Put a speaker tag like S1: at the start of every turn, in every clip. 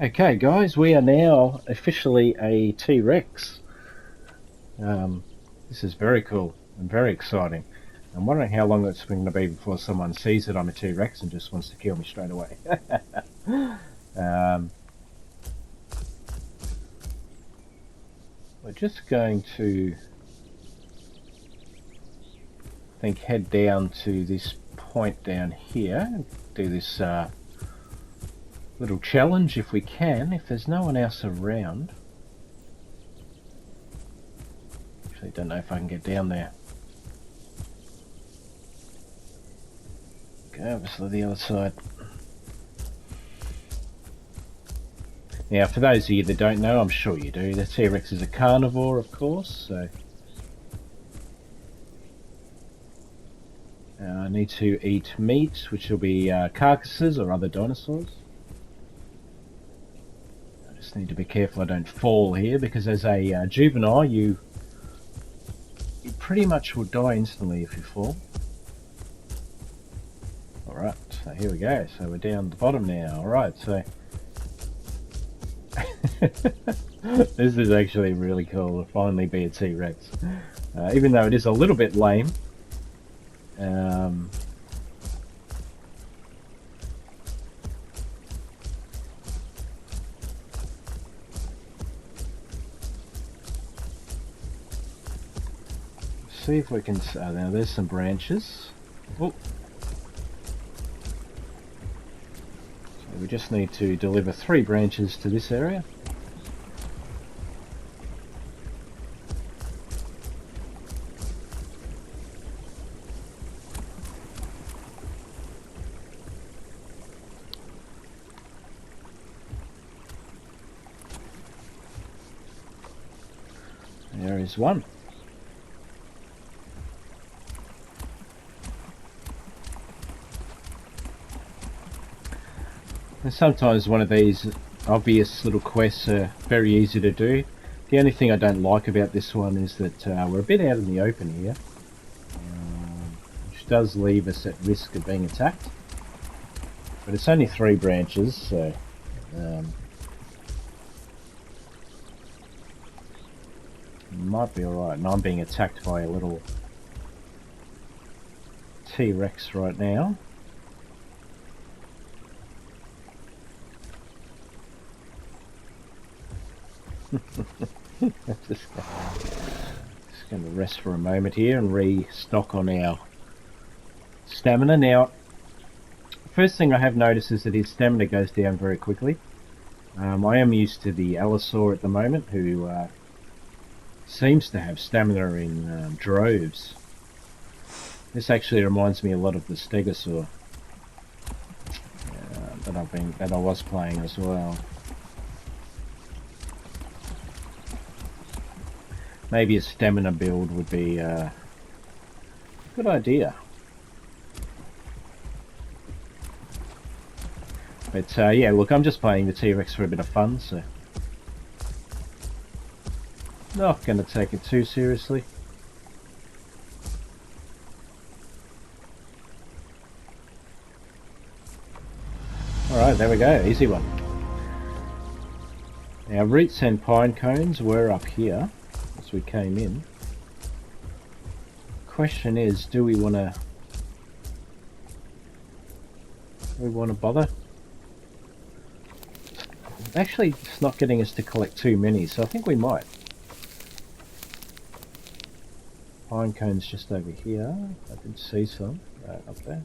S1: Okay, guys, we are now officially a T-Rex. This is very cool and very exciting. I'm wondering how long it's going to be before someone sees that I'm a T-Rex and just wants to kill me straight away. We're just going to, head down to this point down here and do this little challenge if we can, if there's no one else around. Actually, don't know if I can get down there. Go over to the other side. Now, for those of you that don't know, I'm sure you do, the T-Rex is a carnivore, of course, so I need to eat meat, which will be carcasses or other dinosaurs. I just need to be careful I don't fall here, because as a juvenile, you pretty much will die instantly if you fall. Alright, so here we go. So we're down the bottom now. Alright, so this is actually really cool to finally be a T-Rex. Even though it is a little bit lame. See if we can... now there's some branches. Oh. So we just need to deliver 3 branches to this area. There is one. And sometimes one of these obvious little quests are very easy to do. The only thing I don't like about this one is that we're a bit out in the open here, which does leave us at risk of being attacked. But it's only 3 branches, so might be alright. And I'm being attacked by a little T-Rex right now. just going to rest for a moment here and restock on our stamina. Now, first thing I have noticed is that his stamina goes down very quickly. I am used to the Allosaur at the moment, who seems to have stamina in droves. This actually reminds me a lot of the Stegosaur that I was playing as well. Maybe a stamina build would be a good idea. But yeah, look, I'm just playing the T-Rex for a bit of fun, so not going to take it too seriously. Alright, there we go, easy one. Now, roots and pine cones were up here as we came in. Question is, do we want to bother? Actually, it's not getting us to collect too many, so I think we might. Pine cones just over here. I did see some right up there.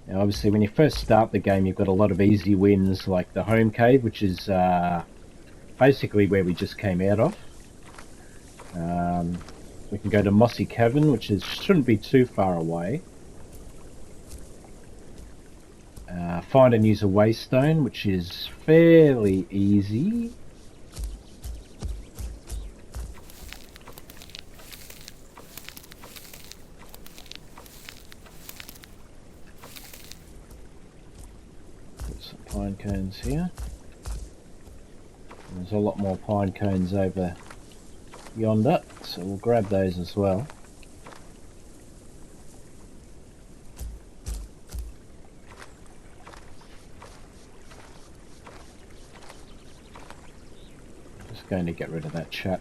S1: Now, obviously, when you first start the game, you've got a lot of easy wins, like the home cave, which is basically where we just came out of. We can go to Mossy Cavern, which shouldn't be too far away. Find and use a waystone, which is fairly easy. Put some pine cones here. There's a lot more pine cones over yonder, so we'll grab those as well. Just going to get rid of that chat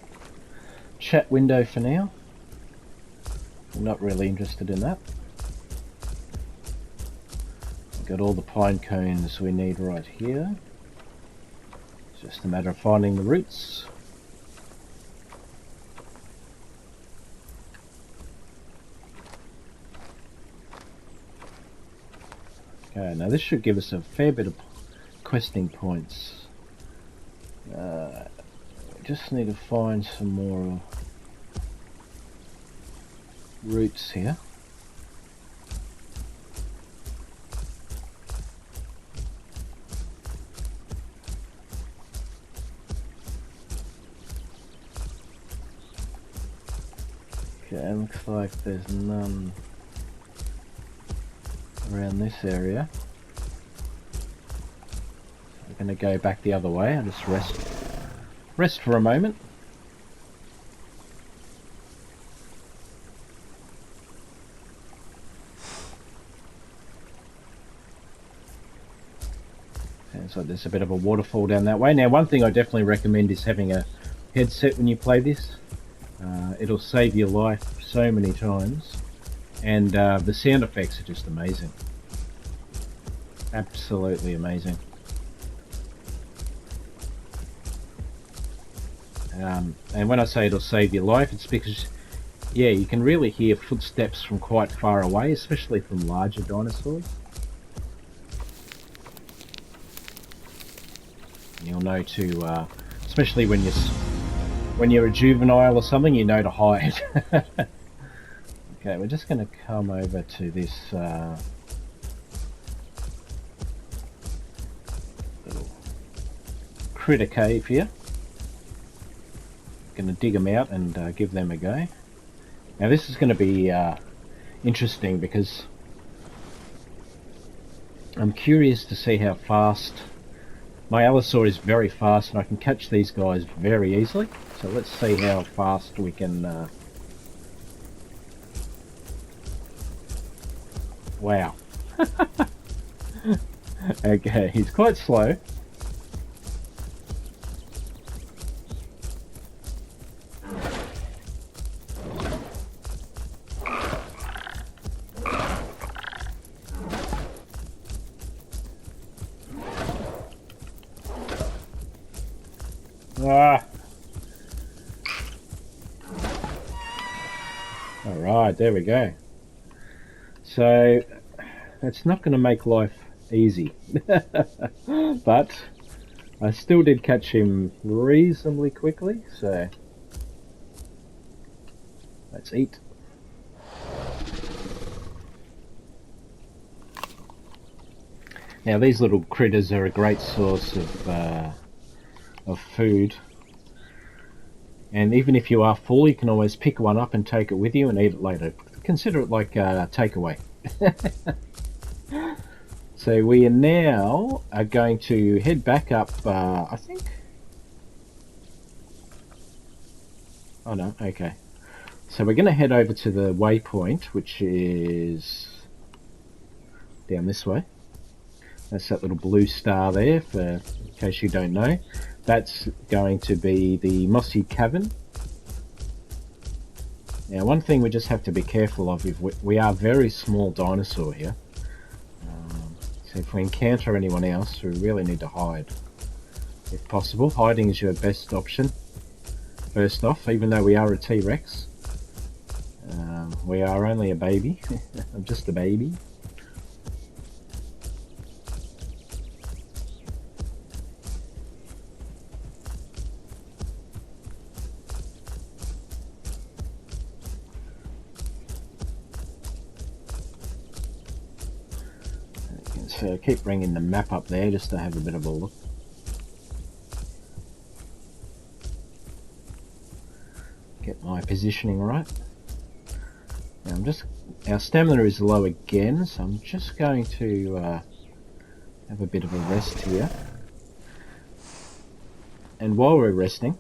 S1: window for now. I'm not really interested in that. We've got all the pine cones we need right here. It's just a matter of finding the roots. Okay, now this should give us a fair bit of questing points. We just need to find some more roots here. Okay, looks like there's none around this area. We're going to go back the other way and just rest for a moment. Sounds like there's a bit of a waterfall down that way. Now, one thing I definitely recommend is having a headset when you play this. It'll save your life so many times, and the sound effects are just amazing. Absolutely amazing. And when I say it'll save your life, it's because, yeah, you can really hear footsteps from quite far away, especially from larger dinosaurs. And you'll know to, especially when you're a juvenile or something, you know to hide. Okay, we're just going to come over to this little critter cave here. Going to dig them out and give them a go. Now this is going to be interesting because I'm curious to see how fast. My Allosaur is very fast and I can catch these guys very easily. So let's see how fast we can... Wow. Okay, he's quite slow. Alright, there we go. So, that's not going to make life easy. But, I still did catch him reasonably quickly, so... Let's eat. Now these little critters are a great source of food. And even if you are full, you can always pick one up and take it with you and eat it later. Consider it like a takeaway. So we are now going to head back up, I think... Oh no, okay. So we're going to head over to the waypoint, which is down this way. That's that little blue star there, in case you don't know. That's going to be the Mossy Cavern. Now, one thing we just have to be careful of, if we are a very small dinosaur here. So if we encounter anyone else, we really need to hide. If possible, hiding is your best option. First off, even though we are a T-Rex, we are only a baby. I'm just a baby. So keep bringing the map up there just to have a bit of a look. Get my positioning right. Now our stamina is low again, so I'm just going to have a bit of a rest here. And while we're resting,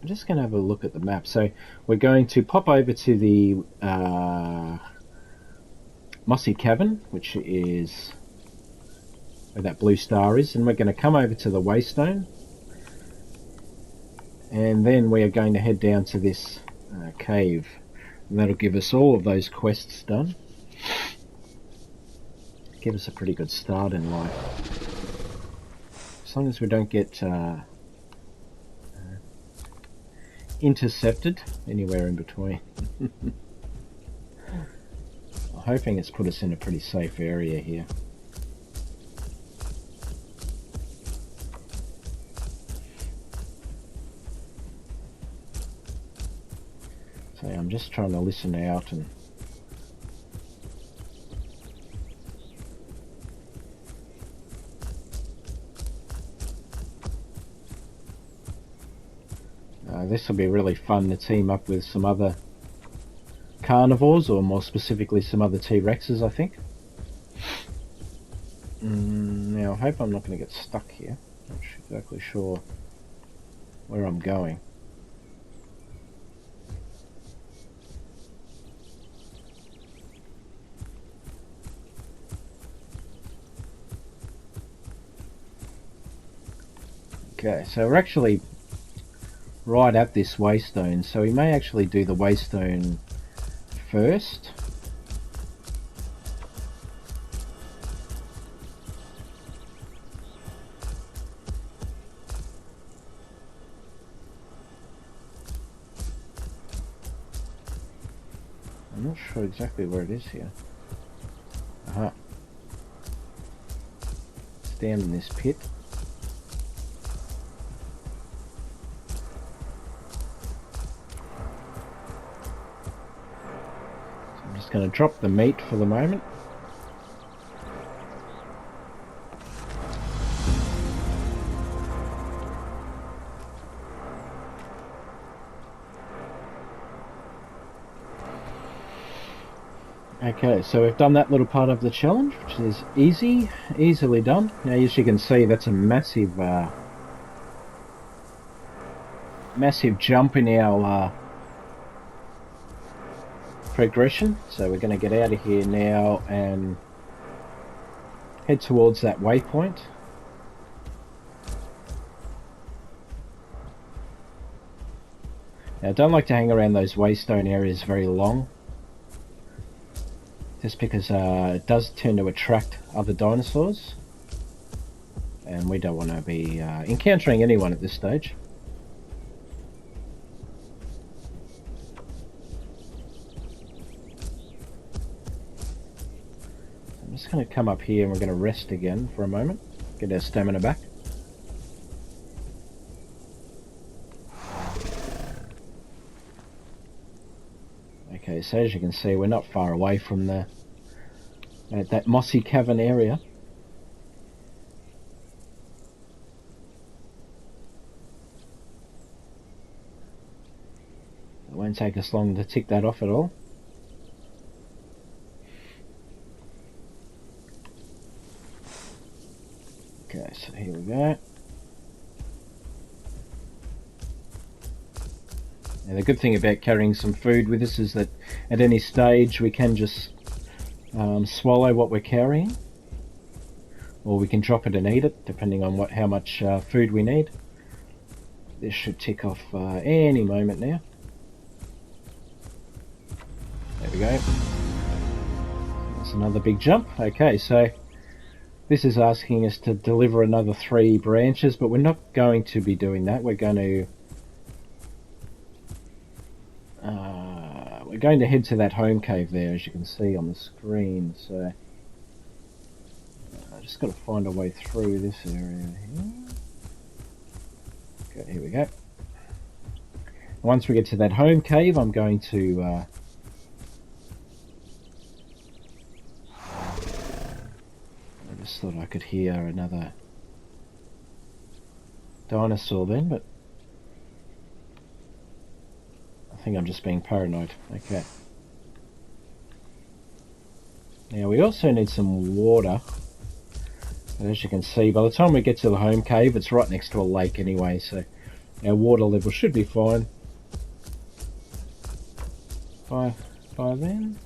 S1: I'm just going to have a look at the map. So we're going to pop over to the Mossy Cavern, which is where that blue star is, and we're going to come over to the Waystone, and then we are going to head down to this cave, and that'll give us all of those quests done. Give us a pretty good start in life, as long as we don't get intercepted anywhere in between. I'm hoping it's put us in a pretty safe area here. So I'm just trying to listen out, and this will be really fun to team up with some other carnivores, or more specifically some other T-Rexes, I think. Now I hope I'm not going to get stuck here. I'm not exactly sure where I'm going. Okay, so we're actually right at this Waystone, so we may actually do the Waystone first. I'm not sure exactly where it is here. Aha. It's down in this pit. Going to drop the meat for the moment. Okay, so we've done that little part of the challenge, which is easily done. Now, as you can see, that's a massive jump in our progression. So we're going to get out of here now and head towards that waypoint. Now, I don't like to hang around those Waystone areas very long, just because it does tend to attract other dinosaurs, and we don't want to be encountering anyone at this stage. I'm just going to come up here and we're going to rest again for a moment, get our stamina back. Okay, so as you can see, we're not far away from that Mossy Cavern area. It won't take us long to tick that off at all. Okay, so here we go. And the good thing about carrying some food with us is that at any stage we can just swallow what we're carrying, or we can drop it and eat it, depending on how much food we need. This should tick off any moment now. There we go. That's another big jump. Okay, so this is asking us to deliver another 3 branches, but we're not going to be doing that. We're going to head to that home cave there, as you can see on the screen. So I just got to find a way through this area here. Okay, here we go. Once we get to that home cave, I'm going to I just thought I could hear another dinosaur then, but I think I'm just being paranoid. Okay. Now we also need some water. And as you can see, by the time we get to the home cave, it's right next to a lake anyway, so Our water level should be fine by then.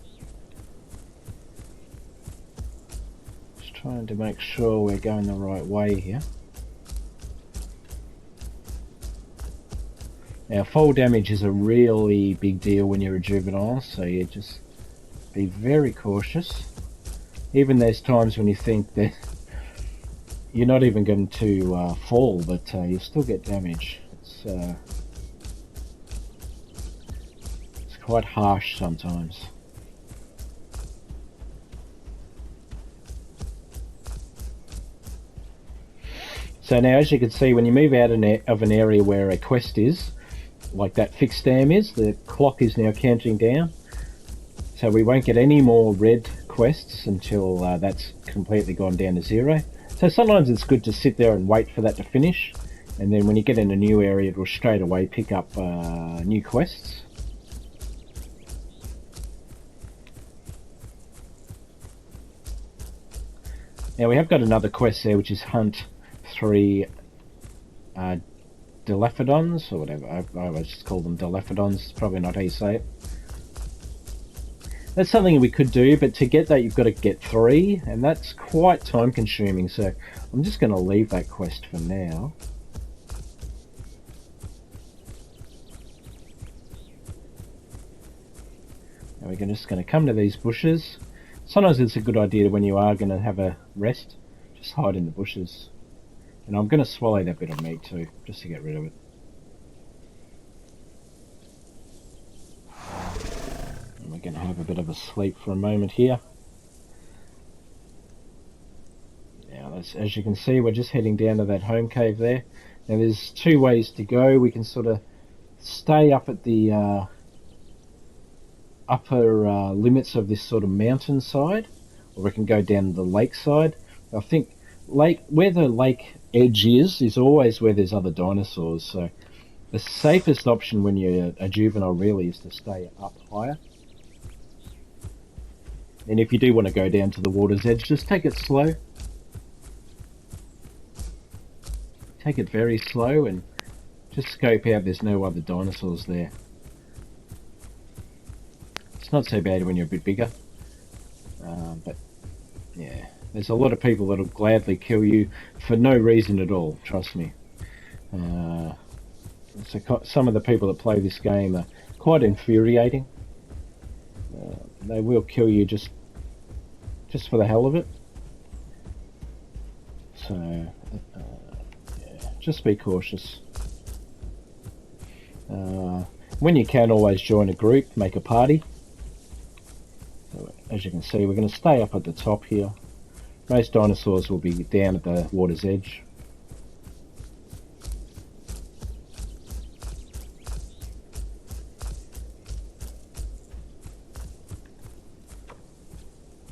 S1: Just trying to make sure we're going the right way here. Now, fall damage is a really big deal when you're a juvenile, so you just be very cautious. Even there's times when you think that you're not even going to fall, but you still get damage. It's quite harsh sometimes. So now, as you can see, when you move out of an area where a quest is, like that fixed dam is, the clock is now counting down. So we won't get any more red quests until that's completely gone down to 0. So sometimes it's good to sit there and wait for that to finish, and then when you get in a new area, it will straight away pick up new quests. Now we have got another quest there, which is hunt 3 Dilophodons, or whatever. I always just call them Dilophodons. It's probably not how you say it. That's something we could do, but to get that you've got to get 3, and that's quite time consuming, so I'm just going to leave that quest for now. And we're just going to come to these bushes. Sometimes it's a good idea when you are going to have a rest, just hide in the bushes. And I'm going to swallow that bit of meat too, just to get rid of it. And we're going to have a bit of a sleep for a moment here. Now, as you can see, we're just heading down to that home cave there. Now there's 2 ways to go. We can sort of stay up at the upper limits of this sort of mountain side, or we can go down the lake side. I think where the lake edge is always where there's other dinosaurs, so the safest option when you're a juvenile really is to stay up higher. And if you do want to go down to the water's edge, just take it slow. Take it very slow and just scope out there's no other dinosaurs there. It's not so bad when you're a bit bigger, but yeah, there's a lot of people that'll gladly kill you for no reason at all, trust me. So some of the people that play this game are quite infuriating. They will kill you just for the hell of it. So yeah, just be cautious. When you can, always join a group, make a party. So, as you can see, we're going to stay up at the top here. Most dinosaurs will be down at the water's edge.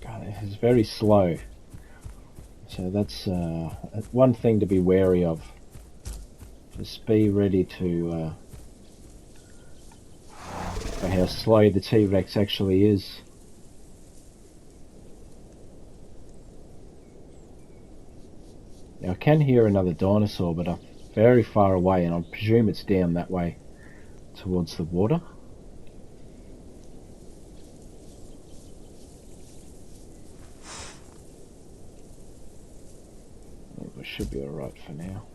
S1: God, this is very slow. So that's one thing to be wary of. Just be ready to for how slow the T-Rex actually is. Now I can hear another dinosaur, but I'm very far away, and I presume it's down that way towards the water. I think we should be alright for now.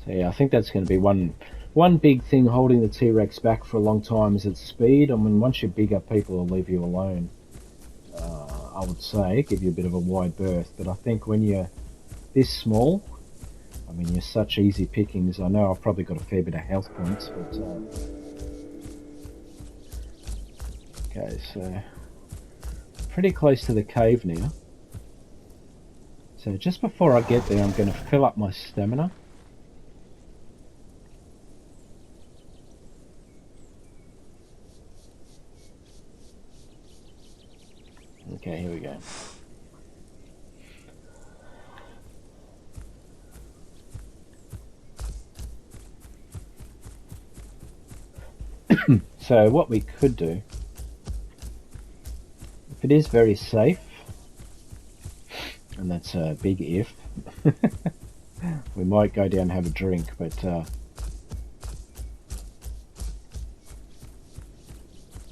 S1: So yeah, I think that's going to be one big thing holding the T-Rex back for a long time is its speed. I mean, once you're bigger, people will leave you alone. I would say, give you a bit of a wide berth. But I think when you're this small, I mean, you're such easy pickings. I know I've probably got a fair bit of health points, but okay, so pretty close to the cave now. So just before I get there, I'm going to fill up my stamina. Okay, here we go. so what we could do, if it is very safe, and that's a big if, we might go down and have a drink, but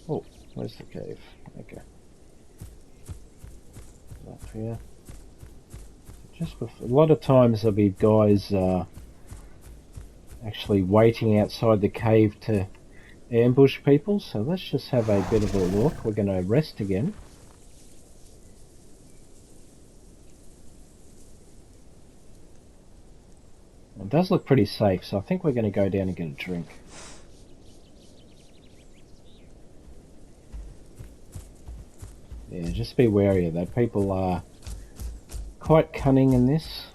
S1: oh, where's the cave? Okay. Up here. Just before, a lot of times there'll be guys actually waiting outside the cave to ambush people, so let's just have a bit of a look. We're going to rest again. It does look pretty safe, so I think we're going to go down and get a drink. Yeah, just be wary of that. People are quite cunning in this.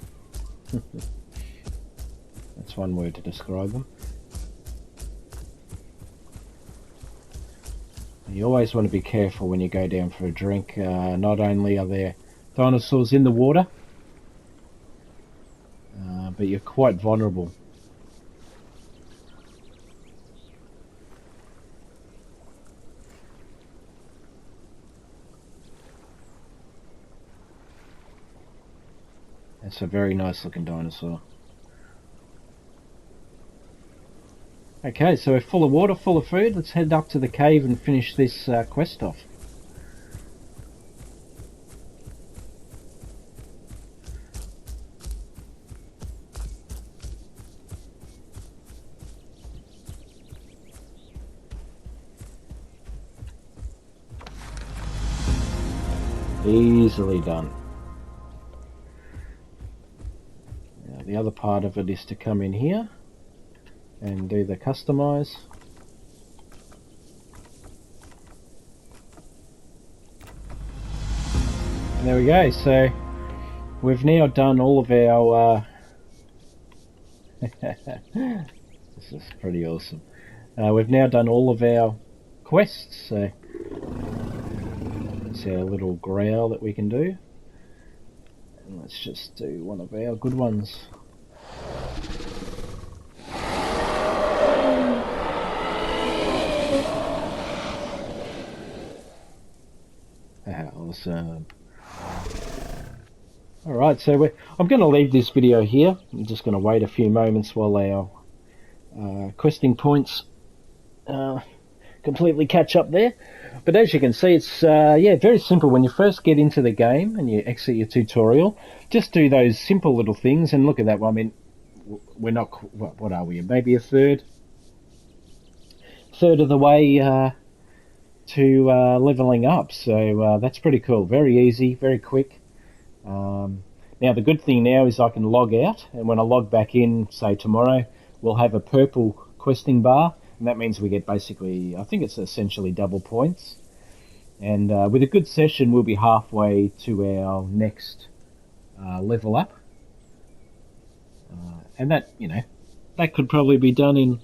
S1: That's one word to describe them. You always want to be careful when you go down for a drink. Not only are there dinosaurs in the water, but you're quite vulnerable. That's a very nice looking dinosaur. Okay, so we're full of water, full of food. Let's head up to the cave and finish this quest off. Easily done. Now, the other part of it is to come in here and do the customize. And there we go. So we've now done all of our this is pretty awesome. We've now done all of our quests, so it's our little growl that we can do. And let's just do one of our good ones. Awesome. Alright, so I'm going to leave this video here. I'm just going to wait a few moments while our questing points completely catch up there. But as you can see, it's yeah, very simple. When you first get into the game and you exit your tutorial, just do those simple little things. And look at that one. I mean, we're not, what are we, maybe a third of the way to leveling up, so that's pretty cool. Very easy, very quick. Now the good thing now is I can log out, and when I log back in, say tomorrow, we'll have a purple questing bar, and that means we get basically, I think it's essentially double points. And with a good session, we'll be halfway to our next level up, and that, you know, that could probably be done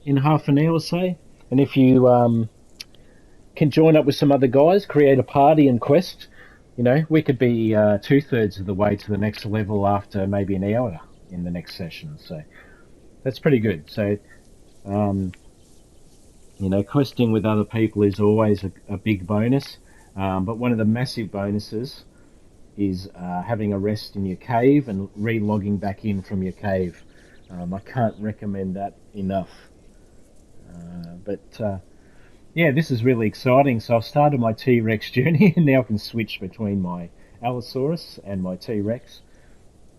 S1: in half an hour or so. And if you can join up with some other guys, create a party and quest, you know, we could be 2/3 of the way to the next level after maybe an hour in the next session. So that's pretty good. So, you know, questing with other people is always a big bonus. But one of the massive bonuses is having a rest in your cave and re-logging back in from your cave. I can't recommend that enough. Yeah, this is really exciting. So I've started my T-Rex journey and now I can switch between my Allosaurus and my T-Rex.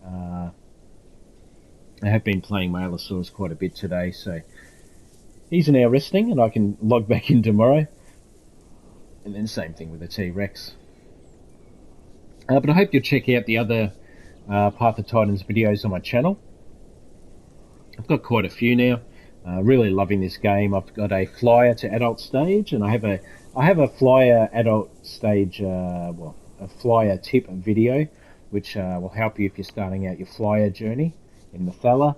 S1: I have been playing my Allosaurus quite a bit today, so he's now resting and I can log back in tomorrow. And then same thing with the T-Rex. But I hope you'll check out the other Path of Titans videos on my channel. I've got quite a few now. Really loving this game. I've got a flyer to adult stage, and I have a flyer adult stage, well, a flyer tip video, which will help you if you're starting out your flyer journey in the Thala,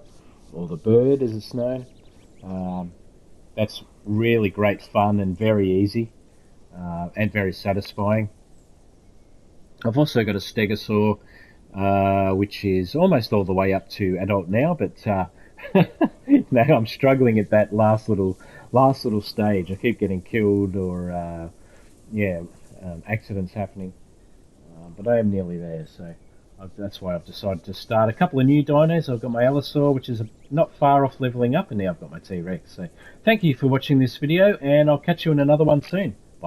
S1: or the bird as it's known. That's really great fun and very easy, and very satisfying. I've also got a Stegosaur, which is almost all the way up to adult now, but no, I'm struggling at that last little last little stage. I keep getting killed or yeah, accidents happening, but I am nearly there. So that's why I've decided to start a couple of new dinos. I've got my Allosaur, which is not far off leveling up, and now I've got my T-Rex. So thank you for watching this video, and I'll catch you in another one soon.